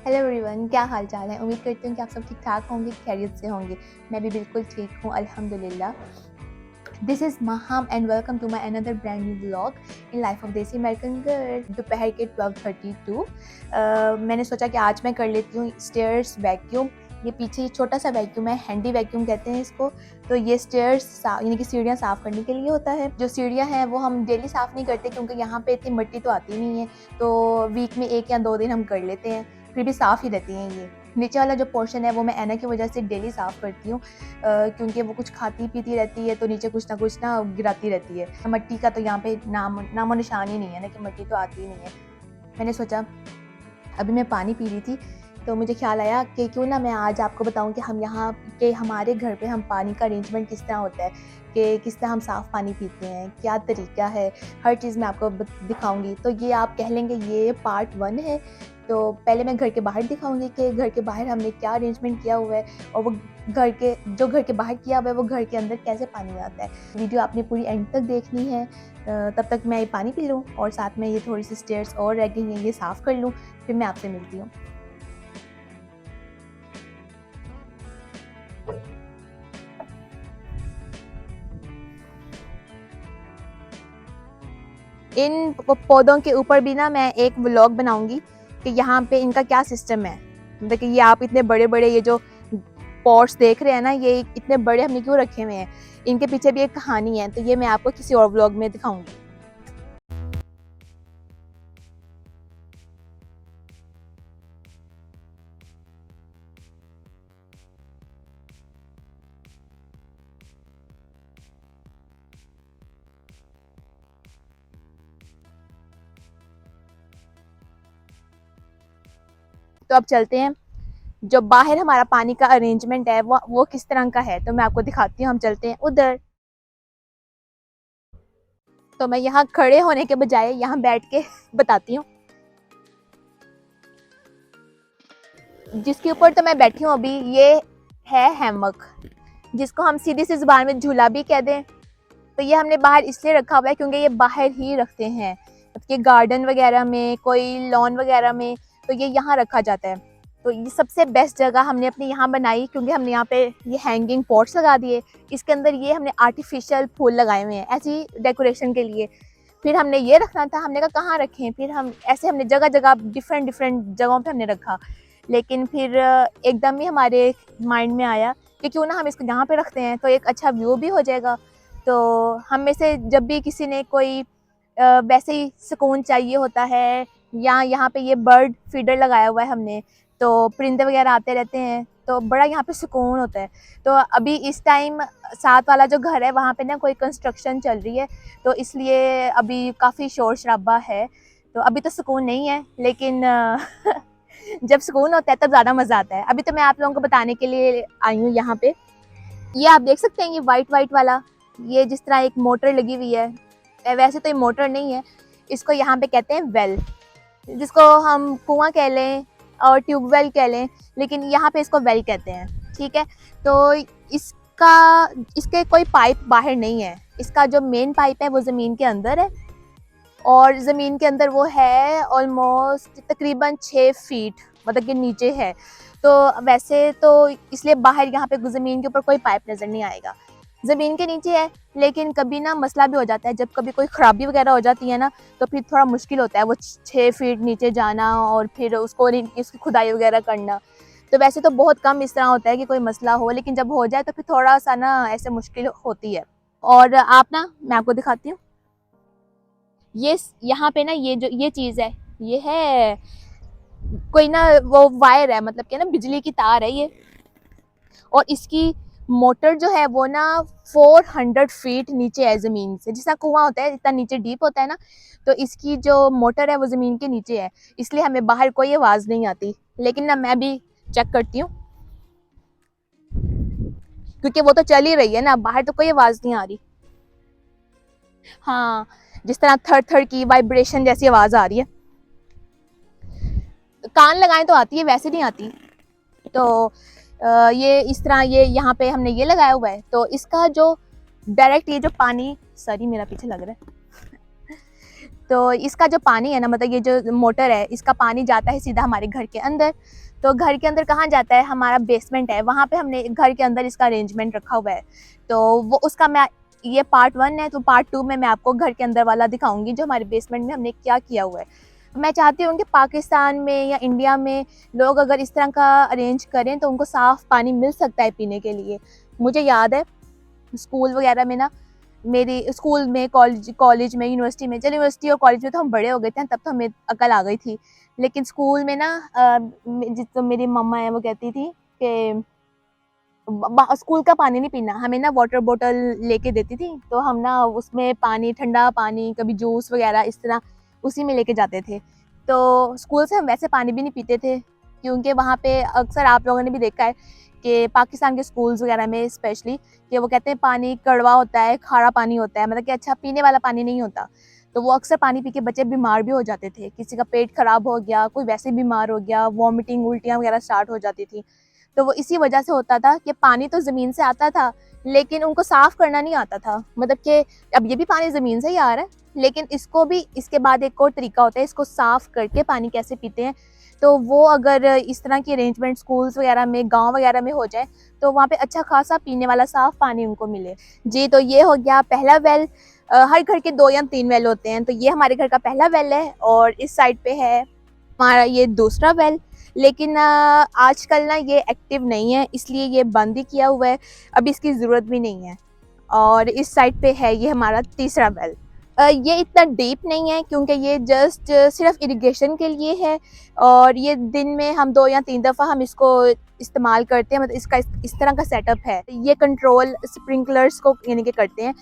Hello everyone, क्या हाल चाल है। उम्मीद करती हूँ कि आप सब ठीक ठाक होंगे, खैरियत से होंगे। मैं भी बिल्कुल ठीक हूँ, अल्हम्दुलिल्लाह। This is Maham and welcome to my another brand new vlog in life of desi American girl. दोपहर के 12:32 मैंने सोचा कि आज मैं कर लेती हूँ स्टेयर्स वैक्यूम। ये पीछे ये छोटा सा वैक्यूम है, हैंडी वैक्यूम कहते हैं इसको। तो ये स्टेयर्स यानी कि सीढ़ियाँ साफ़ करने के लिए होता है। जो सीढ़ियाँ हैं वो हम डेली साफ़ नहीं करते क्योंकि यहाँ पे इतनी मिट्टी तो आती नहीं है, तो वीक में 1 या 2 दिन हम कर लेते हैं, फिर भी साफ़ ही रहती हैं ये। नीचे वाला जो पोर्शन है वो मैं ऐना की वजह से डेली साफ़ करती हूँ, क्योंकि वो कुछ खाती पीती रहती है तो नीचे कुछ ना गिराती रहती है। मिट्टी का तो यहाँ पे नामो निशान ही नहीं है ना, कि मिट्टी तो आती ही नहीं है। मैंने सोचा, अभी मैं पानी पी रही थी तो मुझे ख्याल आया कि क्यों ना मैं आज आपको बताऊं कि हम यहाँ के हमारे घर पे हम पानी का अरेंजमेंट किस तरह होता है, कि किस तरह हम साफ़ पानी पीते हैं, क्या तरीका है। हर चीज़ मैं आपको दिखाऊंगी। तो ये आप कह लेंगे ये पार्ट 1 है। तो पहले मैं घर के बाहर दिखाऊंगी कि घर के बाहर हमने क्या अरेंजमेंट किया हुआ है, और वो घर के बाहर किया हुआ है वो घर के अंदर कैसे पानी आता है। वीडियो आपने पूरी एंड तक देखनी है। तब तक मैं ये पानी पी लूँ और साथ में ये थोड़ी सी स्टेयर्स और रह गई हैं, ये साफ़ कर लूँ, फिर मैं आपसे मिलती हूँ। इन पौधों के ऊपर भी ना मैं एक व्लॉग बनाऊंगी कि यहाँ पे इनका क्या सिस्टम है। मतलब कि ये आप इतने बड़े बड़े ये जो पॉट्स देख रहे हैं ना, ये इतने बड़े हमने क्यों रखे हुए हैं, इनके पीछे भी एक कहानी है। तो ये मैं आपको किसी और व्लॉग में दिखाऊंगी। तो अब चलते हैं, जो बाहर हमारा पानी का अरेंजमेंट है वो किस तरह का है, तो मैं आपको दिखाती हूँ। हम चलते हैं उधर। तो मैं यहाँ खड़े होने के बजाय यहाँ बैठ के बताती हूँ। जिसके ऊपर तो मैं बैठी हूँ अभी, ये है हैमक, जिसको हम सीधी सी जुबान में झूला भी कह दें। तो ये हमने बाहर इसलिए रखा हुआ है क्योंकि ये बाहर ही रखते हैं, कि गार्डन वगैरह में, कोई लॉन वगैरह में, तो ये यहाँ रखा जाता है। तो ये सबसे बेस्ट जगह हमने अपने यहाँ बनाई, क्योंकि हमने यहाँ पे ये हैंगिंग पॉट्स लगा दिए। इसके अंदर ये हमने आर्टिफिशियल फूल लगाए हुए हैं ऐसी डेकोरेशन के लिए। फिर हमने ये रखना था, हमने कहा कहाँ रखें, फिर हम ऐसे हमने जगह जगह डिफरेंट डिफरेंट जगहों पे हमने रखा। लेकिन फिर एकदम ही हमारे माइंड में आया कि क्यों ना हम इसको यहाँ पे रखते हैं, तो एक अच्छा व्यू भी हो जाएगा। तो हम में से जब भी किसी ने कोई वैसे ही सुकून चाहिए होता है, या यहाँ पे ये बर्ड फीडर लगाया हुआ है हमने, तो परिंदे वगैरह आते रहते हैं, तो बड़ा यहाँ पे सुकून होता है। तो अभी इस टाइम साथ वाला जो घर है वहाँ पे ना कोई कंस्ट्रक्शन चल रही है, तो इसलिए अभी काफ़ी शोर शराबा है। तो अभी तो सुकून नहीं है, लेकिन जब सुकून होता है तब ज़्यादा मज़ा आता है। अभी तो मैं आप लोगों को बताने के लिए आई हूँ यहाँ पे। ये आप देख सकते हैं, ये वाइट वाइट वाला, ये जिस तरह एक मोटर लगी हुई है। वैसे तो ये मोटर नहीं है, इसको यहाँ पे कहते हैं वेल, जिसको हम कुआं कह लें और ट्यूबवेल कह लें, लेकिन यहाँ पे इसको वेल कहते हैं। ठीक है। तो इसका इसके कोई पाइप बाहर नहीं है। इसका जो मेन पाइप है वो ज़मीन के अंदर है, और ज़मीन के अंदर वो है ऑलमोस्ट तकरीबन 6 फीट, मतलब कि नीचे है। तो वैसे तो इसलिए बाहर यहाँ पे ज़मीन के ऊपर कोई पाइप नज़र नहीं आएगा, ज़मीन के नीचे है। लेकिन कभी ना मसला भी हो जाता है, जब कभी कोई ख़राबी वगैरह हो जाती है ना, तो फिर थोड़ा मुश्किल होता है वो 6 फीट नीचे जाना और फिर उसको उसकी खुदाई वगैरह करना। तो वैसे तो बहुत कम इस तरह होता है कि कोई मसला हो, लेकिन जब हो जाए तो फिर थोड़ा सा ना ऐसे मुश्किल होती है। और आप ना, मैं आपको दिखाती हूँ, ये यहाँ पे ना ये जो ये चीज़ है, ये है कोई ना वो वायर है, मतलब कि ना बिजली की तार है ये। और इसकी मोटर जो है वो ना 400 फीट नीचे है ज़मीन से। जितना कुआं होता है इतना नीचे डीप होता है ना, तो इसकी जो मोटर है वो ज़मीन के नीचे है, इसलिए हमें बाहर कोई आवाज़ नहीं आती। लेकिन ना मैं भी चेक करती हूँ, क्योंकि वो तो चल ही रही है ना, बाहर तो कोई आवाज़ नहीं आ रही। हाँ, जिस तरह थर थर की वाइब्रेशन जैसी आवाज़ आ रही है, कान लगाएं तो आती है, वैसे नहीं आती। तो ये इस तरह ये यहाँ पे हमने ये लगाया हुआ है, तो इसका जो डायरेक्ट ये जो पानी, सॉरी मेरा पीछे लग रहा है, तो इसका जो पानी है ना, मतलब ये जो मोटर है, इसका पानी जाता है सीधा हमारे घर के अंदर। तो घर के अंदर कहाँ जाता है, हमारा बेसमेंट है, वहाँ पे हमने घर के अंदर इसका अरेंजमेंट रखा हुआ है। तो वो उसका मैं, ये पार्ट 1 है, तो पार्ट 2 में मैं आपको घर के अंदर वाला दिखाऊंगी जो हमारे बेसमेंट में हमने क्या किया हुआ है। मैं चाहती हूँ कि पाकिस्तान में या इंडिया में लोग अगर इस तरह का अरेंज करें तो उनको साफ़ पानी मिल सकता है पीने के लिए। मुझे याद है स्कूल वगैरह में ना, मेरी स्कूल में, कॉलेज में, यूनिवर्सिटी में, चलो यूनिवर्सिटी और कॉलेज में तो हम बड़े हो गए थे, तब तो हमें अकल आ गई थी। लेकिन स्कूल में ना तो मेरी मम्मा है वो कहती थी कि स्कूल का पानी नहीं पीना, हमें ना वाटर बोतल लेके देती थी, तो हम ना उसमें पानी, ठंडा पानी, कभी जूस वगैरह इस तरह उसी में लेके जाते थे। तो स्कूल से हम वैसे पानी भी नहीं पीते थे, क्योंकि वहाँ पे अक्सर आप लोगों ने भी देखा है कि पाकिस्तान के स्कूल्स वगैरह में स्पेशली कि वो कहते हैं पानी कड़वा होता है, खारा पानी होता है, मतलब कि अच्छा पीने वाला पानी नहीं होता। तो वो अक्सर पानी पी के बच्चे बीमार भी हो जाते थे, किसी का पेट खराब हो गया, कोई वैसे बीमार हो गया, वॉमिटिंग, उल्टियाँ वगैरह स्टार्ट हो जाती थी। तो वो इसी वजह से होता था कि पानी तो ज़मीन से आता था, लेकिन उनको साफ़ करना नहीं आता था। मतलब कि अब ये भी पानी ज़मीन से ही आ रहा है, लेकिन इसको भी, इसके बाद एक और तरीका होता है, इसको साफ़ करके पानी कैसे पीते हैं। तो वो अगर इस तरह की अरेंजमेंट स्कूल्स वगैरह में, गाँव वगैरह में हो जाए, तो वहाँ पे अच्छा खासा पीने वाला साफ़ पानी उनको मिले। जी, तो ये हो गया पहला वेल। हर घर के 2 या 3 वेल होते हैं, तो ये हमारे घर का पहला वेल है, और इस साइड पे है हमारा ये दूसरा वेल। लेकिन आजकल ना ये एक्टिव नहीं है, इसलिए ये बंद ही किया हुआ है, अभी इसकी ज़रूरत भी नहीं है। और इस साइड पे है ये हमारा तीसरा वेल। ये इतना डीप नहीं है, क्योंकि ये जस्ट सिर्फ इरिगेशन के लिए है, और ये दिन में हम 2 या 3 दफ़ा हम इसको इस्तेमाल करते हैं, मतलब इसका इस तरह का सेटअप है। ये कंट्रोल स्प्रिंकलर्स को यानी कि करते हैं।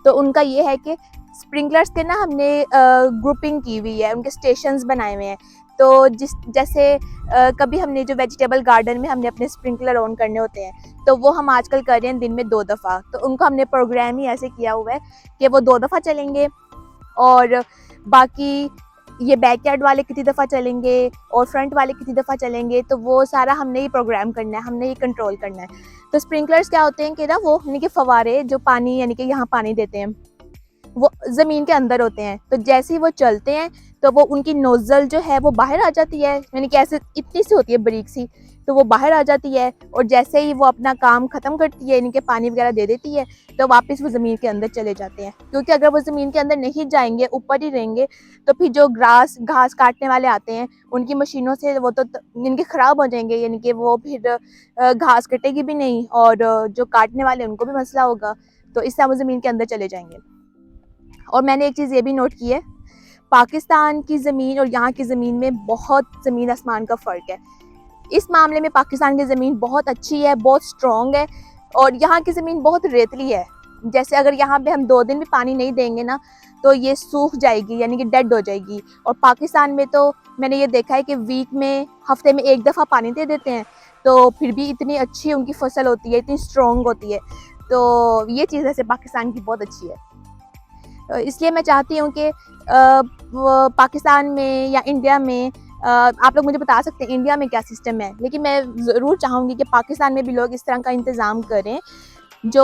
तो उनका ये है कि स्प्रिंकलर्स के ना हमने ग्रुपिंग की हुई है, उनके स्टेशंस बनाए हुए हैं। तो जैसे कभी हमने जो वेजिटेबल गार्डन में हमने अपने स्प्रिंकलर ऑन करने होते हैं, तो वो हम आजकल कर रहे हैं दिन में 2 दफ़ा। तो उनको हमने प्रोग्राम ही ऐसे किया हुआ है कि वो 2 दफ़ा चलेंगे, और बाकी ये बैकयार्ड वाले कितनी दफ़ा चलेंगे और फ्रंट वाले कितनी दफ़ा चलेंगे, तो वो सारा हमने ही प्रोग्राम करना है, हमने ही कंट्रोल करना है। तो स्प्रिंकलर्स क्या होते हैं कि ना, वो यानी कि फव्वारे जो पानी, यानी कि यहाँ पानी देते हैं, वो ज़मीन के अंदर होते हैं। तो जैसे ही वो चलते हैं, तो वो उनकी नोज़ल जो है वो बाहर आ जाती है, यानी कि ऐसे इतनी सी होती है बारीक सी, तो वो बाहर आ जाती है, और जैसे ही वो अपना काम ख़त्म करती है, यानी कि पानी वगैरह दे देती है, तो वापस वो ज़मीन के अंदर चले जाते हैं। क्योंकि अगर वो ज़मीन के अंदर नहीं जाएंगे, ऊपर ही रहेंगे, तो फिर जो घास काटने वाले आते हैं, उनकी मशीनों से वो तो इनके ख़राब हो जाएंगे, यानी कि वो फिर घास कटेगी भी नहीं, और जो काटने वाले उनको भी मसला होगा, तो इससे वो ज़मीन के अंदर चले जाएंगे। और मैंने एक चीज़ ये भी नोट की है, पाकिस्तान की ज़मीन और यहाँ की ज़मीन में बहुत ज़मीन आसमान का फ़र्क है। इस मामले में पाकिस्तान की ज़मीन बहुत अच्छी है, बहुत स्ट्रॉन्ग है, और यहाँ की ज़मीन बहुत रेतली है। जैसे अगर यहाँ पे हम 2 दिन भी पानी नहीं देंगे ना, तो ये सूख जाएगी, यानी कि डेड हो जाएगी। और पाकिस्तान में तो मैंने ये देखा है कि वीक में, हफ्ते में 1 दफ़ा पानी दे देते हैं, तो फिर भी इतनी अच्छी उनकी फसल होती है, इतनी स्ट्रॉन्ग होती है। तो ये चीज़ वैसे पाकिस्तान की बहुत अच्छी है। इसलिए मैं चाहती हूँ कि पाकिस्तान में या इंडिया में, आप लोग मुझे बता सकते हैं इंडिया में क्या सिस्टम है, लेकिन मैं ज़रूर चाहूँगी कि पाकिस्तान में भी लोग इस तरह का इंतज़ाम करें। जो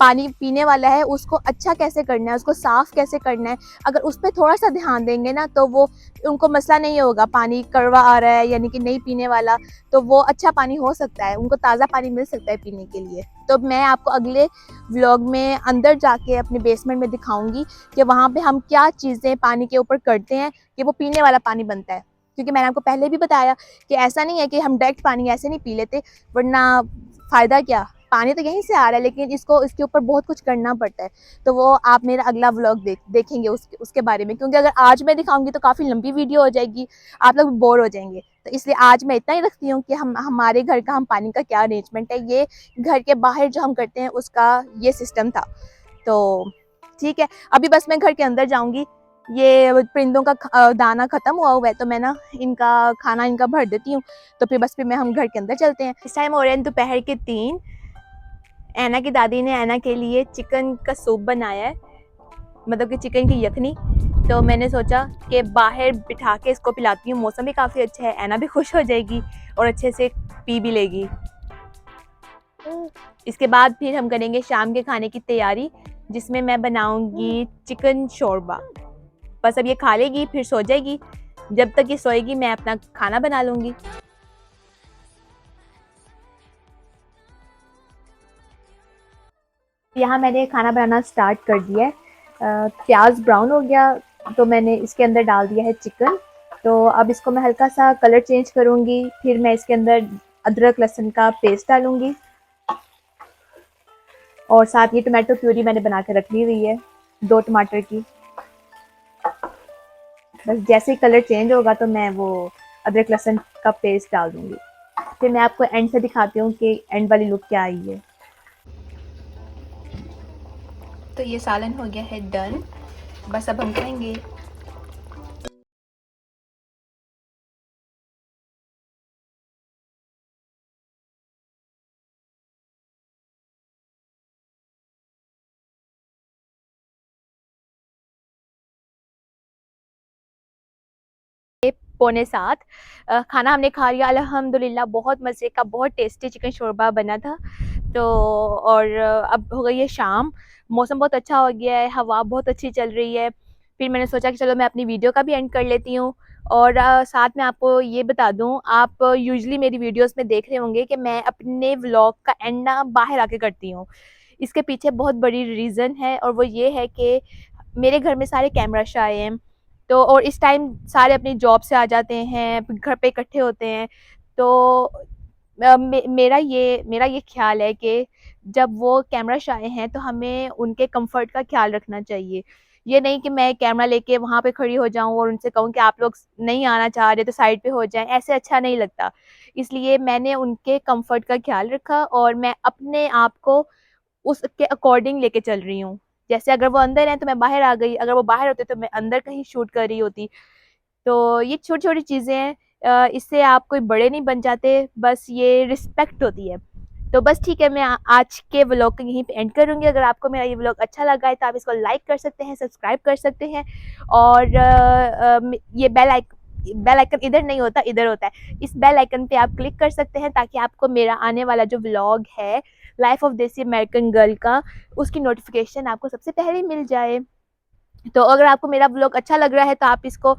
पानी पीने वाला है उसको अच्छा कैसे करना है, उसको साफ़ कैसे करना है, अगर उस पर थोड़ा सा ध्यान देंगे ना, तो वो उनको मसला नहीं होगा, पानी कड़वा आ रहा है यानी कि नहीं पीने वाला, तो वो अच्छा पानी हो सकता है, उनको ताज़ा पानी मिल सकता है पीने के लिए। तो मैं आपको अगले व्लॉग में अंदर जाके अपने बेसमेंट में दिखाऊंगी कि वहाँ पे हम क्या चीज़ें पानी के ऊपर करते हैं कि वो पीने वाला पानी बनता है। क्योंकि मैंने आपको पहले भी बताया कि ऐसा नहीं है कि हम डायरेक्ट पानी ऐसे नहीं पी लेते, वरना फ़ायदा क्या, पानी तो यहीं से आ रहा है, लेकिन इसके ऊपर बहुत कुछ करना पड़ता है। तो वो आप मेरा अगला व्लॉग देखेंगे उसके बारे में, क्योंकि अगर आज मैं दिखाऊंगी तो काफ़ी लंबी वीडियो हो जाएगी, आप लोग बोर हो जाएंगे। तो इसलिए आज मैं इतना ही रखती हूँ कि हमारे घर का हम पानी का क्या अरेंजमेंट है, ये घर के बाहर जो हम करते हैं उसका ये सिस्टम था। तो ठीक है, अभी बस मैं घर के अंदर जाऊँगी, ये परिंदों का दाना ख़त्म हुआ है, तो मैं ना इनका खाना इनका भर देती हूँ, तो फिर बस हम घर के अंदर चलते हैं। इस टाइम हो रहे हैं दोपहर के 3। ऐना की दादी ने ऐना के लिए चिकन का सूप बनाया है, मतलब कि चिकन की यखनी। तो मैंने सोचा कि बाहर बिठा के इसको पिलाती हूँ, मौसम भी काफ़ी अच्छा है, ऐना भी खुश हो जाएगी और अच्छे से पी भी लेगी। इसके बाद फिर हम करेंगे शाम के खाने की तैयारी, जिसमें मैं बनाऊंगी चिकन शोरबा। बस अब ये खा लेगी फिर सो जाएगी। जब तक ये सोएगी मैं अपना खाना बना लूँगी। यहाँ मैंने खाना बनाना स्टार्ट कर दिया है। प्याज ब्राउन हो गया तो मैंने इसके अंदर डाल दिया है चिकन। तो अब इसको मैं हल्का सा कलर चेंज करूँगी, फिर मैं इसके अंदर अदरक लहसुन का पेस्ट डालूँगी और साथ ये टमाटो प्यूरी मैंने बना के रख ली हुई है 2 टमाटर की। बस जैसे ही कलर चेंज होगा तो मैं वो अदरक लहसुन का पेस्ट डाल दूँगी। फिर मैं आपको एंड से दिखाती हूँ कि एंड वाली लुक क्या आई है। तो ये सालन हो गया है डन, बस अब हम खाएंगे। पौने 7 खाना हमने खा लिया अल्हम्दुलिल्लाह। बहुत मज़े का बहुत टेस्टी चिकन शोरबा बना था। तो और अब हो गई है शाम, मौसम बहुत अच्छा हो गया है, हवा बहुत अच्छी चल रही है। फिर मैंने सोचा कि चलो मैं अपनी वीडियो का भी एंड कर लेती हूँ। और साथ में आपको ये बता दूँ, आप यूजुअली मेरी वीडियोस में देख रहे होंगे कि मैं अपने व्लॉग का एंड ना बाहर आके करती हूँ। इसके पीछे बहुत बड़ी रीज़न है और वो ये है कि मेरे घर में सारे कैमरा शाय हैं। तो और इस टाइम सारे अपनी जॉब से आ जाते हैं, घर पे इकट्ठे होते हैं। तो मेरा ये ख़्याल है कि जब वो कैमरा शाय हैं तो हमें उनके कंफर्ट का ख़्याल रखना चाहिए। ये नहीं कि मैं कैमरा लेके वहाँ पे खड़ी हो जाऊँ और उनसे कहूँ कि आप लोग नहीं आना चाह रहे तो साइड पे हो जाएँ, ऐसे अच्छा नहीं लगता। इसलिए मैंने उनके कंफर्ट का ख़्याल रखा और मैं अपने आप को उसके अकॉर्डिंग लेके चल रही हूँ। जैसे अगर वो अंदर हैं तो मैं बाहर आ गई, अगर वो बाहर होते तो मैं अंदर कहीं शूट कर रही होती। तो ये छोटी-छोटी चीज़ें हैं, इससे आप कोई बड़े नहीं बन जाते, बस ये रिस्पेक्ट होती है। तो बस ठीक है, मैं आज के व्लॉग को यहीं पे एंड करूँगी। अगर आपको मेरा ये व्लॉग अच्छा लगा है तो आप इसको लाइक कर सकते हैं, सब्सक्राइब कर सकते हैं और ये बेल आइकन इधर नहीं होता, इधर होता है। इस बेल आइकन पे आप क्लिक कर सकते हैं ताकि आपको मेरा आने वाला जो व्लॉग है life of desi American girl का, उसकी नोटिफिकेशन आपको सबसे पहले मिल जाए। तो अगर आपको मेरा व्लॉग अच्छा लग रहा है तो आप इसको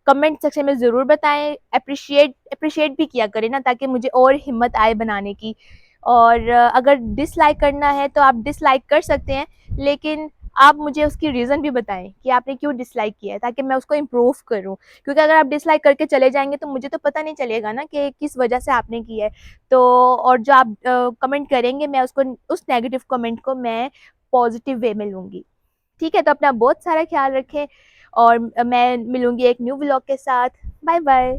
कमेंट सेक्शन में ज़रूर बताएं, अप्रिशिएट भी किया करें ना, ताकि मुझे और हिम्मत आए बनाने की। और अगर डिसलाइक करना है तो आप डिसलाइक कर सकते हैं, लेकिन आप मुझे उसकी रीज़न भी बताएं कि आपने क्यों डिसलाइक किया है, ताकि मैं उसको इम्प्रूव करूं। क्योंकि अगर आप डिसलाइक करके चले जाएंगे तो मुझे तो पता नहीं चलेगा ना कि किस वजह से आपने किया है। तो और जो आप कमेंट करेंगे मैं उसको, उस नेगेटिव कमेंट को मैं पॉजिटिव वे में लूँगी। ठीक है, तो अपना बहुत सारा ख्याल रखें और मैं मिलूँगी एक न्यू व्लॉग के साथ। Bye bye.